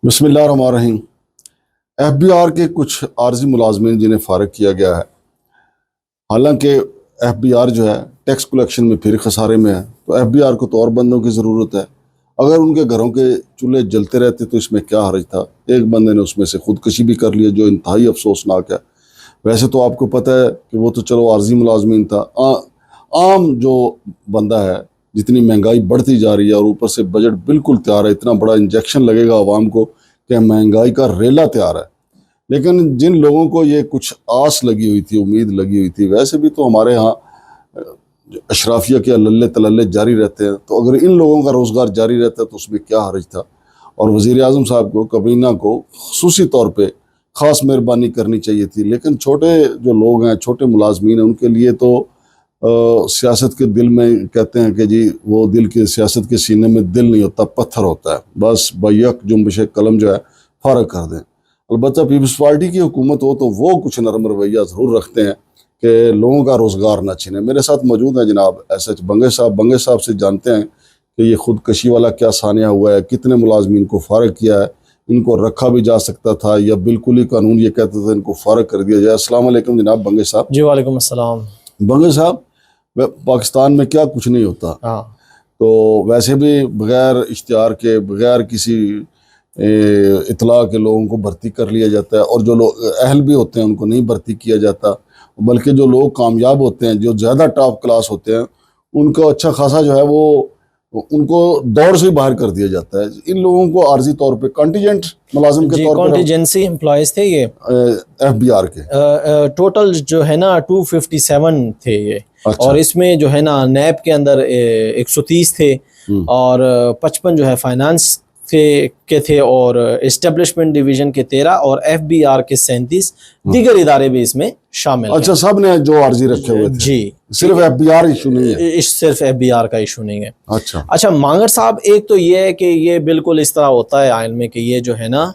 بسم اللہ الرحمن الرحیم۔ ایف بی آر کے کچھ عارضی ملازمین جنہیں فارغ کیا گیا ہے، حالانکہ ایف بی آر جو ہے ٹیکس کلیکشن میں پھر خسارے میں ہے، تو ایف بی آر کو تو اور بندوں کی ضرورت ہے۔ اگر ان کے گھروں کے چولہے جلتے رہتے تو اس میں کیا حرج تھا؟ ایک بندے نے اس میں سے خودکشی بھی کر لیا جو انتہائی افسوسناک ہے۔ ویسے تو آپ کو پتہ ہے کہ وہ تو چلو عارضی ملازمین تھا، عام جو بندہ ہے، جتنی مہنگائی بڑھتی جا رہی ہے اور اوپر سے بجٹ بالکل تیار ہے، اتنا بڑا انجیکشن لگے گا عوام کو کہ مہنگائی کا ریلا تیار ہے۔ لیکن جن لوگوں کو یہ کچھ آس لگی ہوئی تھی، امید لگی ہوئی تھی، ویسے بھی تو ہمارے ہاں اشرافیہ کے اللہ تللے جاری رہتے ہیں، تو اگر ان لوگوں کا روزگار جاری رہتا ہے تو اس میں کیا حرج تھا؟ اور وزیر اعظم صاحب کو، کابینہ کو خصوصی طور پہ خاص مہربانی کرنی چاہیے تھی۔ لیکن چھوٹے جو لوگ ہیں، چھوٹے ملازمین ہیں، ان کے لیے تو سیاست کے دل میں کہتے ہیں کہ جی وہ دل کے سیاست کے سینے میں دل نہیں ہوتا، پتھر ہوتا ہے، بس بیک جنبش قلم جو ہے فارغ کر دیں۔ البتہ پیپلز پارٹی کی حکومت ہو تو وہ کچھ نرم رویہ ضرور رکھتے ہیں کہ لوگوں کا روزگار نہ چھینیں۔ میرے ساتھ موجود ہیں جناب ایس ایچ بنگے صاحب سے جانتے ہیں کہ یہ خودکشی والا کیا سانیہ ہوا ہے، کتنے ملازمین کو فارغ کیا ہے، ان کو رکھا بھی جا سکتا تھا یا بالکل ہی قانون یہ کہتا تھا ان کو فارغ کر دیا جائے۔ السلام علیکم جناب بنگے صاحب۔ جی وعلیکم السلام۔ بنگے صاحب، پاکستان میں کیا کچھ نہیں ہوتا، تو ویسے بھی بغیر اشتہار کے، بغیر کسی اطلاع کے لوگوں کو بھرتی کر لیا جاتا ہے، اور جو لوگ اہل بھی ہوتے ہیں ان کو نہیں بھرتی کیا جاتا، بلکہ جو لوگ کامیاب ہوتے ہیں، جو زیادہ ٹاپ کلاس ہوتے ہیں، ان کو اچھا خاصا جو ہے وہ ان کو دوڑ سے باہر کر دیا جاتا ہے۔ ان لوگوں کو عارضی طور پہ کنٹیجنٹ ملازم کے طور پر کانٹیجنسی امپلائیز تھے یہ ایف بی آر کے ٹوٹل جو ہے نا 257 تھے یہ، اور اس میں جو ہے نا نیب کے اندر 130 تھے، اور 55 جو ہے فائنانس کے تھے، اور اسٹیبلشمنٹ ڈویژن کے 13، اور ایف بی آر کے 37 دیگر ادارے بھی اس میں شامل ہیں۔ اچھا، سب نے جو عارضی رکھے ہوئے تھے، جی، صرف ایف بی آر ایشو نہیں ہے؟ صرف ایف بی آر کا ایشو نہیں ہے۔ اچھا مانگر صاحب، ایک تو یہ ہے کہ یہ بالکل اس طرح ہوتا ہے آئین میں کہ یہ جو ہے نا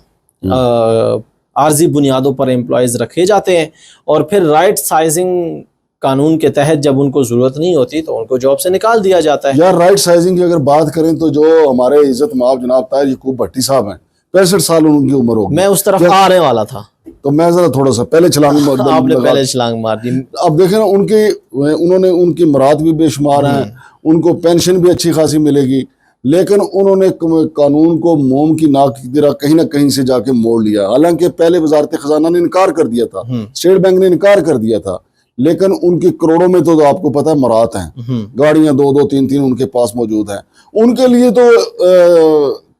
عارضی بنیادوں پر امپلائیز رکھے جاتے ہیں، اور پھر رائٹ سائزنگ قانون کے تحت جب ان کو ضرورت نہیں ہوتی تو ان کو جاب سے نکال دیا جاتا ہے۔ یار رائٹ سائزنگ کی اگر بات کریں تو جو ہمارے عزت مآب جناب طاہر یعقوب بھٹی صاحب ہیں، 65 سال ان کی عمر ہوگی۔ میں اس طرف آنے والا تھا، تو میں ذرا تھوڑا سا پہلے چھلانگ آپ نے پہلے چھلانگ مار دی۔ اب دیکھیں نا، انہوں نے ان کی مراد بھی بے شمار ہیں، ان کو پینشن بھی اچھی خاصی ملے گی، لیکن انہوں نے قانون کو موم کی ناک کی طرح کہیں نہ کہیں سے جا کے موڑ لیا۔ حالانکہ پہلے وزارت خزانہ نے انکار کر دیا تھا، اسٹیٹ بینک نے انکار کر دیا تھا، لیکن ان کی کروڑوں میں تو آپ کو پتہ ہے مرات ہیں، گاڑیاں 2 3 ان کے پاس موجود ہیں۔ ان کے لیے تو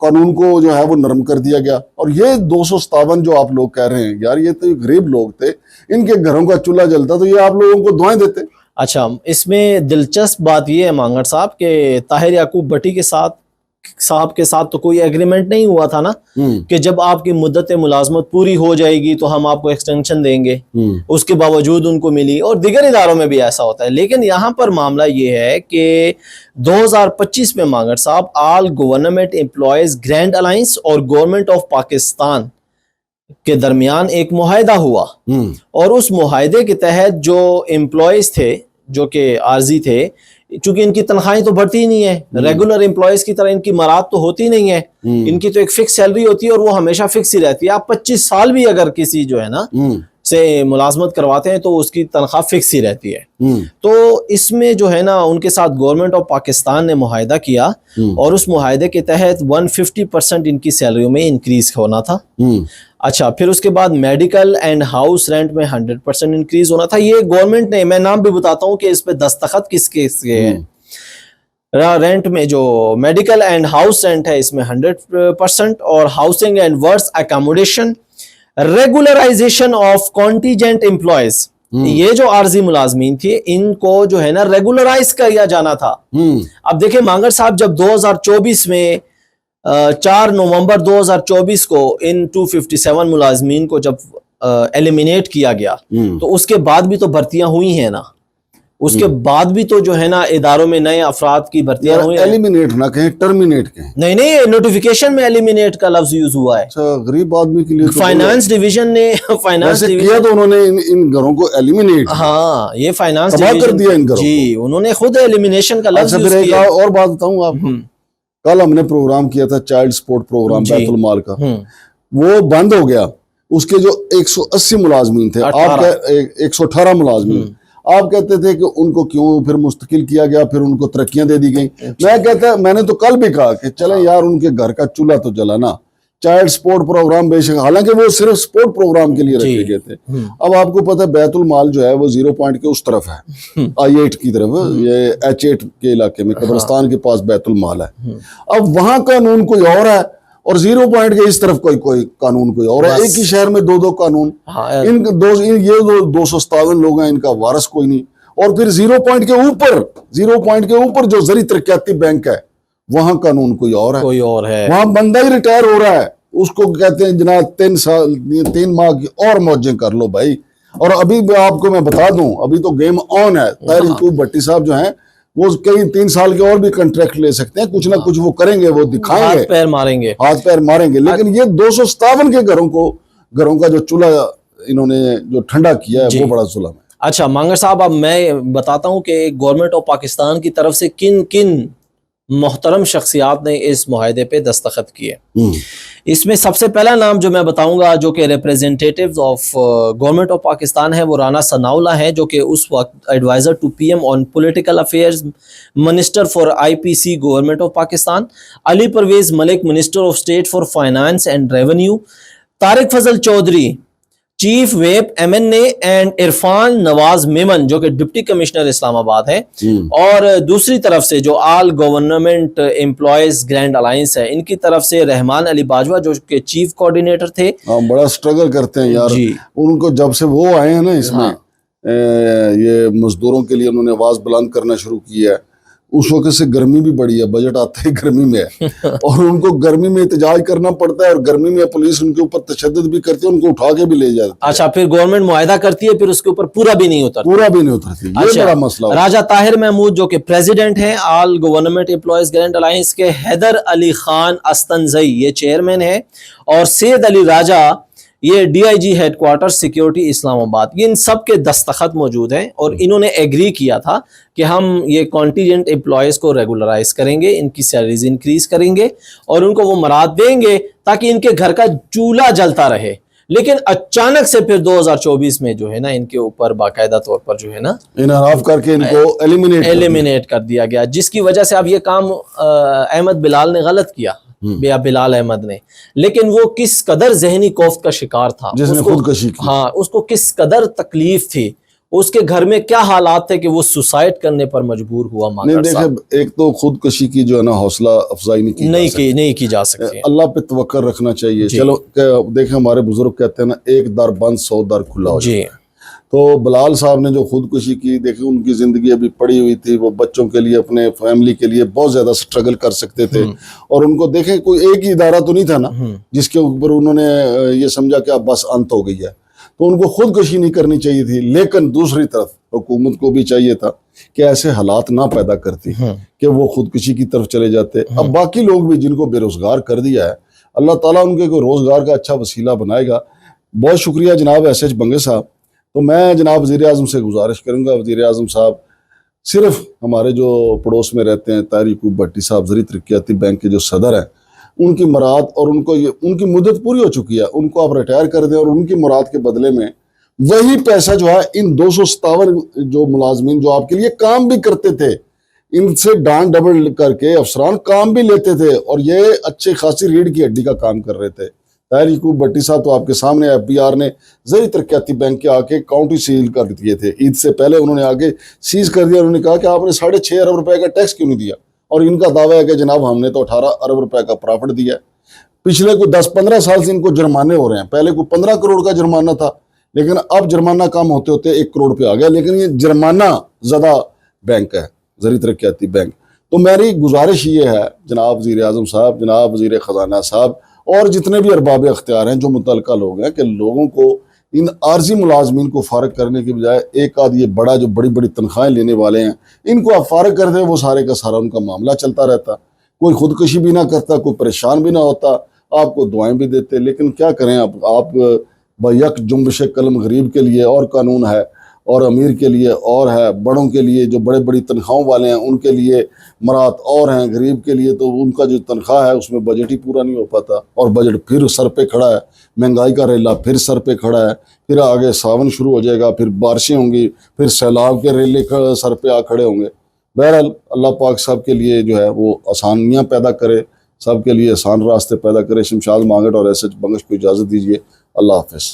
قانون کو جو ہے وہ نرم کر دیا گیا، اور یہ 257 جو آپ لوگ کہہ رہے ہیں، یار یہ تو غریب لوگ تھے، ان کے گھروں کا چولہا جلتا تو یہ آپ لوگوں کو دعائیں دیتے۔ اچھا، اس میں دلچسپ بات یہ ہے مانگر صاحب کہ طاہر یعقوب بھٹی کے ساتھ تو کوئی ایگریمنٹ نہیں ہوا تھا نا کہ جب آپ کی مدت ملازمت پوری ہو جائے گی تو ہم آپ کو ایکسٹینشن دیں گے، اس کے باوجود ان کو ملی، اور دیگر اداروں میں بھی ایسا ہوتا ہے۔ لیکن یہاں پر معاملہ یہ ہے کہ 2025 میں مانگر صاحب آل گورنمنٹ امپلائیز گرینڈ الائنس اور گورنمنٹ آف پاکستان کے درمیان ایک معاہدہ ہوا، اور اس معاہدے کے تحت جو امپلائیز تھے جو کہ عارضی تھے، چونکہ ان کی تنخواہیں تو بڑھتی ہی نہیں ہے، ریگولر امپلائیز کی طرح ان کی مراد تو ہوتی نہیں ہے، ان کی تو ایک فکس سیلری ہوتی ہے اور وہ ہمیشہ فکس ہی رہتی ہے۔ آپ 25 سال بھی اگر کسی جو ہے نا سے ملازمت کرواتے ہیں تو اس کی تنخواہ فکس ہی رہتی ہے۔ تو اس میں جو ہے نا ان کے ساتھ گورنمنٹ آف پاکستان نے معاہدہ کیا، اور اس معاہدے کے تحت 150% ان کی سیلریوں میں انکریز ہونا تھا۔ اچھا، پھر اس کے بعد میڈیکل اینڈ ہاؤس رینٹ میں 100% انکریز ہونا تھا۔ یہ گورنمنٹ نے، میں نام بھی بتاتا ہوں کہ اس پہ دستخط کس کے ہیں۔ رینٹ میں جو میڈیکل اینڈ ہاؤس رینٹ ہے اس میں 100%، اور housing and works accommodation, regularisation of contingent employees, یہ جو عارضی ملازمین تھے ان کو جو ہے نا ریگولرائز کیا جانا تھا۔ اب دیکھیں مانگر صاحب، جب 2024 میں 4 نومبر 2024 کو ان 257 ملازمین کو جب ایلیمینیٹ کیا گیا، تو اس کے بعد بھی تو بھرتیاں ہوئی ہیں نا، اس کے بعد بھی تو جو ہے نا اداروں میں نئے افراد کی بھرتیاں ہوئی ہیں۔ ایلیمینیٹ نہ کہیں، ٹرمینیٹ کہیں۔ نہیں، نوٹیفیکیشن میں ایلیمینیٹ کا لفظ یوز ہوا ہے۔ اچھا، غریب آدمی کے لیے فائنانس ڈویژن نے کیا تو انہوں نے ان گھروں کو ایلیمینیٹ، ہاں، یہ فائنانس تباہ کر دیا ان گھروں کو۔ جی، انہوں نے خود ایلیمینیشن کا لفظ یوز کیا۔ کیا۔ اور بات بتاؤں آپ کو، کل ہم نے پروگرام کیا تھا چائلڈ سپورٹ پروگرام جی۔ بیت المال کا، ہوں، وہ بند ہو گیا. اس کے جو 180 ملازمین تھے، آپ 118 ملازمین، آپ کہتے تھے کہ ان کو کیوں پھر مستقل کیا گیا، پھر ان کو ترقیاں دے دی گئیں. میں نے تو کل بھی کہا کہ چلیں یار ان کے گھر کا چولہا تو جلانا. چائلڈ سپورٹ پروگرام بے شک، حالانکہ وہ صرف سپورٹ پروگرام کے لیے رکھے گئے تھے. اب آپ کو پتہ ہے بیت المال جو ہے وہ 0 پوائنٹ کے اس طرف ہے، I-8 کی طرف، یہ H-8 کے علاقے میں قبرستان کے پاس بیت المال ہے. اب وہاں قانون کوئی اور ہے اور 0 پوائنٹ کے اس طرف کوئی قانون کوئی اور ہے. ایک ہی شہر میں دو قانون. یہ 257 لوگ ہیں، ان کا وارث کوئی نہیں. اور پھر 0 پوائنٹ کے اوپر جو زرعی ترقیاتی بینک ہے وہاں قانون کوئی اور ہے. وہاں بندہ ہی ریٹائر ہو رہا ہے، اس کو کہتے ہیں جناب 3 ماہ کی اور موجیں کر لو بھائی. اور ابھی آپ کو میں بتا دوں، ابھی تو گیم آن ہے. طاہر یعقوب بھٹی صاحب جو ہیں وہ کئی 3 سال کے اور بھی کنٹریکٹ لے سکتے ہیں، کچھ نہ کچھ وہ کریں گے، وہ دکھائیں گے، ہاتھ پیر ماریں گے. لیکن یہ 257 کے گھروں کا جو چولہا انہوں نے جو ٹھنڈا کیا ہے وہ بڑا ظلم ہے. اچھا مانگر صاحب، اب میں بتاتا ہوں کہ گورنمنٹ آف پاکستان کی طرف سے کن محترم شخصیات نے اس معاہدے پہ دستخط کیے. اس میں سب سے پہلا نام جو میں بتاؤں گا، جو کہ representative of government of Pakistan ہے، وہ رانا ثناء اللہ ہے، جو کہ اس وقت adviser to PM on political affairs, minister for IPC government of Pakistan. Ali Pervaiz Malik, minister of state for finance and revenue. Tariq Fazal Chaudhry, chief whip MNA، and Irfan Nawaz Memon, جو کہ ڈپٹی کمشنر اسلام آباد ہے. اور دوسری طرف سے جو آل گورنمنٹ امپلائیز گرینڈ الائنس ہے، ان کی طرف سے رحمان علی باجوہ، جو کہ چیف کوآرڈینیٹر تھے. بڑا سٹرگل کرتے ہیں یار. ان کو جب سے وہ آئے ہیں نا اس میں یہ مزدوروں کے لیے انہوں نے آواز بلند کرنا شروع کی ہے، اس وقت سے گرمی بھی بڑی ہے، بجٹ آتا ہے گرمی میں ہے اور ان کو گرمی میں احتجاج کرنا پڑتا ہے، اور گرمی میں پولیس ان کے اوپر تشدد بھی کرتی ہے، ان کو اٹھا کے بھی لے جاتی ہے. اچھا، پھر گورنمنٹ معاہدہ کرتی ہے، پھر اس کے اوپر پورا بھی نہیں اترتی. یہ بڑا مسئلہ. راجہ طاہر محمود، جو کہ پریزیڈنٹ ہیں آل گورنمنٹ امپلائیز گرینڈ الائنس کے. حیدر علی خان استنزئی، یہ چیئرمین ہے. اور سید علی راجہ، یہ DIG ہیڈ کوارٹر سیکیورٹی اسلام آباد. یہ ان سب کے دستخط موجود ہیں، اور انہوں نے ایگری کیا تھا کہ ہم یہ کانٹینجنٹ امپلائیز کو ریگولرائز کریں گے، ان کی سیلریز انکریز کریں گے، اور ان کو وہ مراد دیں گے تاکہ ان کے گھر کا چولہا جلتا رہے. لیکن اچانک سے پھر 2024 میں جو ہے نا ان کے اوپر باقاعدہ طور پر جو ہے نا انحراف کر کے ان کو ایلیمینیٹ کر دیا گیا، جس کی وجہ سے اب یہ کام احمد بلال نے غلط کیا، بلال احمد نے. لیکن وہ کس قدر ذہنی کوفت کا شکار تھا، جس نے خودکشی کی. ہاں، اس کو کس قدر تکلیف تھی، اس کے گھر میں کیا حالات تھے کہ وہ سوسائڈ کرنے پر مجبور ہوا. نہیں دیکھیں، ایک تو خودکشی کی جو ہے نا حوصلہ افزائی نہیں کی جا سکتی. اللہ پہ توکل رکھنا چاہیے. چلو دیکھیں، ہمارے بزرگ کہتے ہیں نا، 1 در بند 100 در کھلا ہو جائے. تو بلال صاحب نے جو خودکشی کی، دیکھیں ان کی زندگی ابھی پڑی ہوئی تھی، وہ بچوں کے لیے، اپنے فیملی کے لیے بہت زیادہ سٹرگل کر سکتے تھے. اور ان کو دیکھیں کوئی ایک ہی ادارہ تو نہیں تھا نا جس کے اوپر انہوں نے یہ سمجھا کہ اب بس انت ہو گئی ہے، تو ان کو خودکشی نہیں کرنی چاہیے تھی. لیکن دوسری طرف حکومت کو بھی چاہیے تھا کہ ایسے حالات نہ پیدا کرتی کہ وہ خودکشی کی طرف چلے جاتے. اب باقی لوگ بھی جن کو بے روزگار کر دیا ہے، اللہ تعالیٰ ان کے کوئی روزگار کا اچھا وسیلہ بنائے گا. بہت شکریہ جناب SH بنگے صاحب. تو میں جناب وزیر اعظم سے گزارش کروں گا، وزیر اعظم صاحب صرف ہمارے جو پڑوس میں رہتے ہیں طاہر یعقوب بھٹی صاحب، زرعی ترقیاتی بینک کے جو صدر ہیں، ان کی مراد اور ان کی مدت پوری ہو چکی ہے، ان کو آپ ریٹائر کر دیں، اور ان کی مراد کے بدلے میں وہی پیسہ جو ہے ان 257 جو ملازمین جو آپ کے لیے کام بھی کرتے تھے، ان سے ڈانٹ ڈبل کر کے افسران کام بھی لیتے تھے، اور یہ اچھے خاصی ریڑھ کی ہڈی کا کام کر رہے تھے. طاہر یعقوب بھٹی صاحب تو آپ کے سامنے FBR نے زرعی ترقیاتی بینک کے آ کے اکاؤنٹ ہی سیل کر دیے تھے. عید سے پہلے انہوں نے آگے سیز کر دیا. انہوں نے کہا کہ آپ نے 6.5 ارب روپے کا ٹیکس کیوں نہیں دیا؟ اور ان کا دعویٰ ہے کہ جناب ہم نے تو 18 ارب روپے کا پرافٹ دیا ہے. پچھلے کوئی 10-15 سال سے ان کو جرمانے ہو رہے ہیں. پہلے کوئی 15 کروڑ کا جرمانہ تھا، لیکن اب جرمانہ کم ہوتے ہوتے 1 کروڑ پہ آ گیا. لیکن یہ جرمانہ زدہ بینک ہے، زرعی ترقیاتی بینک. تو میری گزارش یہ ہے جناب وزیر اعظم صاحب، جناب وزیر خزانہ صاحب، اور جتنے بھی ارباب اختیار ہیں جو متعلقہ لوگ ہیں، کہ لوگوں کو ان عارضی ملازمین کو فارغ کرنے کی بجائے ایک آدھ یہ بڑا جو بڑی بڑی تنخواہیں لینے والے ہیں ان کو آپ فارغ کر دیں، وہ سارے کا سارا ان کا معاملہ چلتا رہتا، کوئی خودکشی بھی نہ کرتا، کوئی پریشان بھی نہ ہوتا، آپ کو دعائیں بھی دیتے. لیکن کیا کریں، آپ بیک جنبش قلم غریب کے لیے اور قانون ہے. اور امیر کے لیے اور ہے، بڑوں کے لیے جو بڑے بڑی تنخواہوں والے ہیں ان کے لیے مرات اور ہیں، غریب کے لیے تو ان کا جو تنخواہ ہے اس میں بجٹ ہی پورا نہیں ہو پاتا، اور بجٹ پھر سر پہ کھڑا ہے، مہنگائی کا ریلا پھر سر پہ کھڑا ہے، پھر آگے ساون شروع ہو جائے گا، پھر بارشیں ہوں گی، پھر سیلاب کے ریلے سر پہ آ کھڑے ہوں گے۔ بہرحال اللہ پاک سب کے لیے جو ہے وہ آسانیاں پیدا کرے، سب کے لیے آسان راستے پیدا کرے۔ شمشاد مانگٹ اور ایس ایچ بنگش کو اجازت دیجیے، اللہ حافظ۔